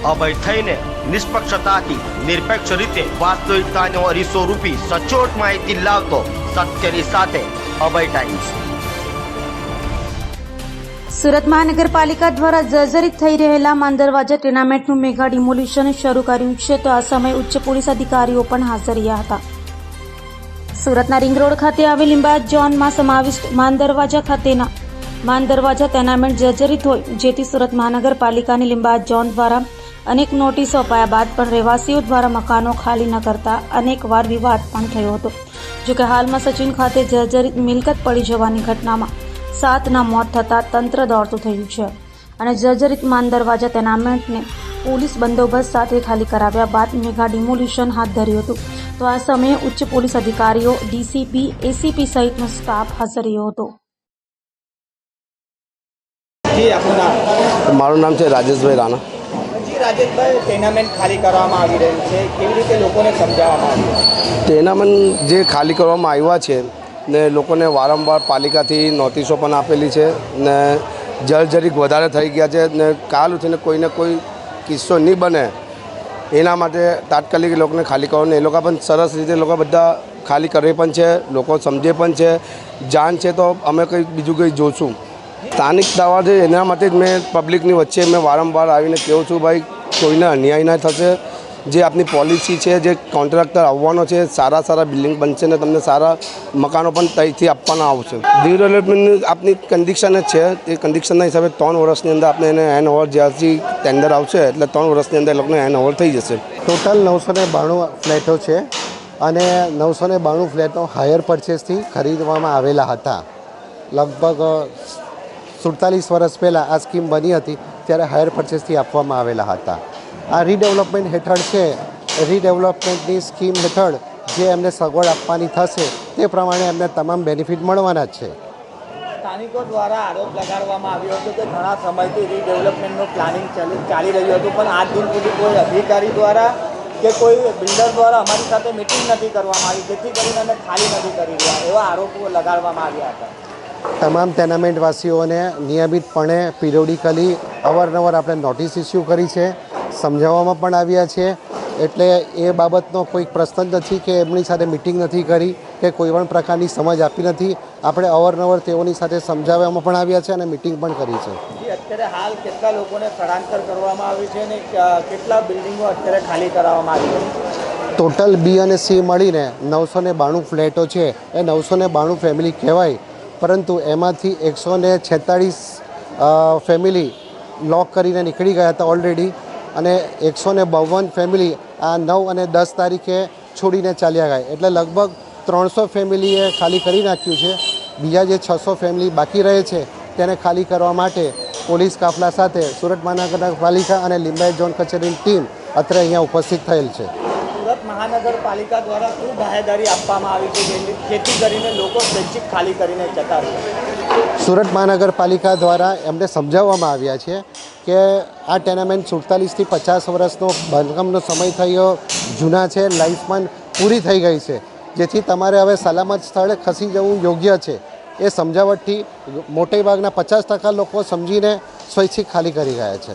અભય થઈને નિષ્પક્ષતાથી નિરપેક્ષ રીતે વાસ્તવિકતાનો અરીસો રૂપી સચોટ માહિતી લાવતો સત્યની સાથે અભય ટાઈમ્સ। સુરત મહાનગરપાલિકા દ્વારા જર્જરિત થઈ રહેલા માંદરવાજા ટેનામેન્ટનું મેગા ડિમોલિશન શરૂ કર્યું છે, તો આ સમયે ઉચ્ચ પોલીસ અધિકારીઓ પણ હાજર રહ્યા હતા। સુરતના રિંગ રોડ ખાતે આવેલ લિંબાયત ઝોનમાં સમાવિષ્ટ માંદરવાજા ખાતેના માંદરવાજા ટેનામેન્ટ જર્જરિત હોય, જેથી સુરત મહાનગરપાલિકાની લિંબાયત ઝોન દ્વારા અનેક નોટિસો અપાયા બાદ પણ રહેવાસીઓ દ્વારા મકાનો ખાલી ન કરતા અનેકવાર વિવાદ પણ થયો હતો। જોકે હાલમાં સચિન ખાતે જર્જરિત મિલકત પડી જવાની ઘટનામાં 7ના મોત થતાં તંત્ર દોડતું થયું છે અને જર્જરિત માંદરવાજા ટેનામેન્ટને પોલીસ બંદોબસ્ત સાથે ખાલી કરાવ્યા બાદ મેગા ડિમોલિશન હાથ ધર્યું હતું। તો આ સમયે ઉચ્ચ પોલીસ અધિકારીઓ, ડીસીપી, એસીપી સહિતનો સ્ટાફ હાજર રહ્યો હતો। મારું નામ છે રાજેશભાઈ રાણા। રાજેશભાઈ, ટેનામેન્ટ ખાલી કરવામાં આવી રહ્યું છે, કેવી રીતે લોકોને સમજાવવામાં આવ્યું? ટેનામેન્ટ જે ખાલી કરવામાં આવ્યા છે ને લોકોને વારંવાર પાલિકાથી નોટિસો પણ આપેલી છે ને જર્જરિત વધારે થઈ ગયા છે ને કાલ ઉઠીને કોઈને કોઈ કિસ્સો નહીં બને એના માટે તાત્કાલિક એ લોકોને ખાલી કરવાનું। એ લોકો પણ સરસ રીતે લોકો બધા ખાલી કરે પણ છે, લોકો સમજે પણ છે। જાણ છે તો અમે કંઈ બીજું કંઈ જોશું। સ્થાનિક દાવા છે એના માટે જ મેં પબ્લિકની વચ્ચે મેં વારંવાર આવીને કહું છું, ભાઈ કોઈને અન્યાય ના થશે। જે આપની પોલિસી છે, જે કોન્ટ્રાક્ટર આવવાનો છે, સારા સારા બિલ્ડિંગ બનશે ને તમને સારા મકાનો પણ ત્યાંથી આપવાના આવશે। રીડેવલપમેન્ટ આપની કન્ડિશન જ છે, એ કન્ડિશનના હિસાબે 3 વર્ષની અંદર આપણે એને હેન્ડ ઓવર જ્યારથી ટેન્ડર આવશે એટલે 3 વર્ષની અંદર એ લોકોને હેન્ડ ઓવર થઈ જશે। ટોટલ 992 ફ્લેટો છે અને 992 ફ્લેટો હાયર પરચેસથી ખરીદવામાં આવેલા હતા। લગભગ 47 વર્ષ પહેલાં આ સ્કીમ બની હતી ત્યારે હાયર પરચેસથી આપવામાં આવેલા હતા। આ રીડેવલપમેન્ટ હેઠળ છે, રીડેવલપમેન્ટની સ્કીમ હેઠળ જે એમને સગવડ આપવાની થશે તે પ્રમાણે એમને તમામ બેનિફિટ મળવાના જ છે। સ્થાનિકો દ્વારા આરોપ લગાડવામાં આવ્યો હતો કે ઘણા સમયથી રીડેવલપમેન્ટનું પ્લાનિંગ ચાલી રહ્યું હતું, પણ આજ દિન સુધી કોઈ અધિકારી દ્વારા કે કોઈ બિલ્ડર દ્વારા અમારી સાથે મિટિંગ નથી કરવામાં આવી, જેથી કરીને અમે ખાલી નથી કરી રહ્યા, એવા આરોપો લગાડવામાં આવ્યા હતા। તમામ ટેનામેન્ટવાસીઓને નિયમિતપણે પિરિયોડિકલી અવારનવાર આપણે નોટિસ ઇસ્યુ કરી છે, સમજાવવામાં પણ આવ્યા છે। એટલે એ બાબતનો કોઈ પ્રશ્ન જ નથી કે એમની સાથે મિટિંગ નથી કરી કે કોઈ પણ પ્રકારની સમજ આપી નથી। આપણે અવારનવાર તેઓની સાથે સમજાવવામાં પણ આવ્યા છે અને મિટિંગ પણ કરી છે। અત્યારે હાલ કેટલા લોકોને સ્થળાંતર કરવામાં આવ્યું છે અને કેટલા બિલ્ડિંગો અત્યારે ખાલી કરાવવામાં આવી છે? ટોટલ બી અને સી મળીને 992 ફ્લેટો છે એ 992 ફેમિલી કહેવાય, પરંતુ એમાંથી 146 ફેમિલી લોક કરીને નીકળી ગયા હતા ઓલરેડી અને 152 ફેમિલી આ 9 અને 10 તારીખે છોડીને ચાલ્યા ગયા, એટલે લગભગ 300 ફેમિલીએ ખાલી કરી નાખ્યું છે। બીજા જે 600 ફેમિલી બાકી રહે છે તેને ખાલી કરવા માટે પોલીસ કાફલા સાથે સુરત મહાનગરપાલિકા અને લિંબાયત ઝોન કચેરીની ટીમ અત્રે અહીંયા ઉપસ્થિત થયેલ છે। સુરત મહાનગરપાલિકા દ્વારા શું બાહેધરી આપવામાં આવી છે જેથી કરીને લોકો સ્વૈચ્છિક ખાલી કરીને જતા રહે? સુરત મહાનગરપાલિકા દ્વારા એમને સમજાવવામાં આવ્યા છે કે આ ટેનામેન્ટ 47થી 50 વર્ષનો બાંધકામનો સમય થયો જૂના છે, લાઈફમાં પૂરી થઈ ગઈ છે, જેથી તમારે હવે સલામત સ્થળે ખસી જવું યોગ્ય છે। એ સમજાવટથી મોટેભાગના 50% લોકો સમજીને સ્વૈચ્છિક ખાલી કરી ગયા છે।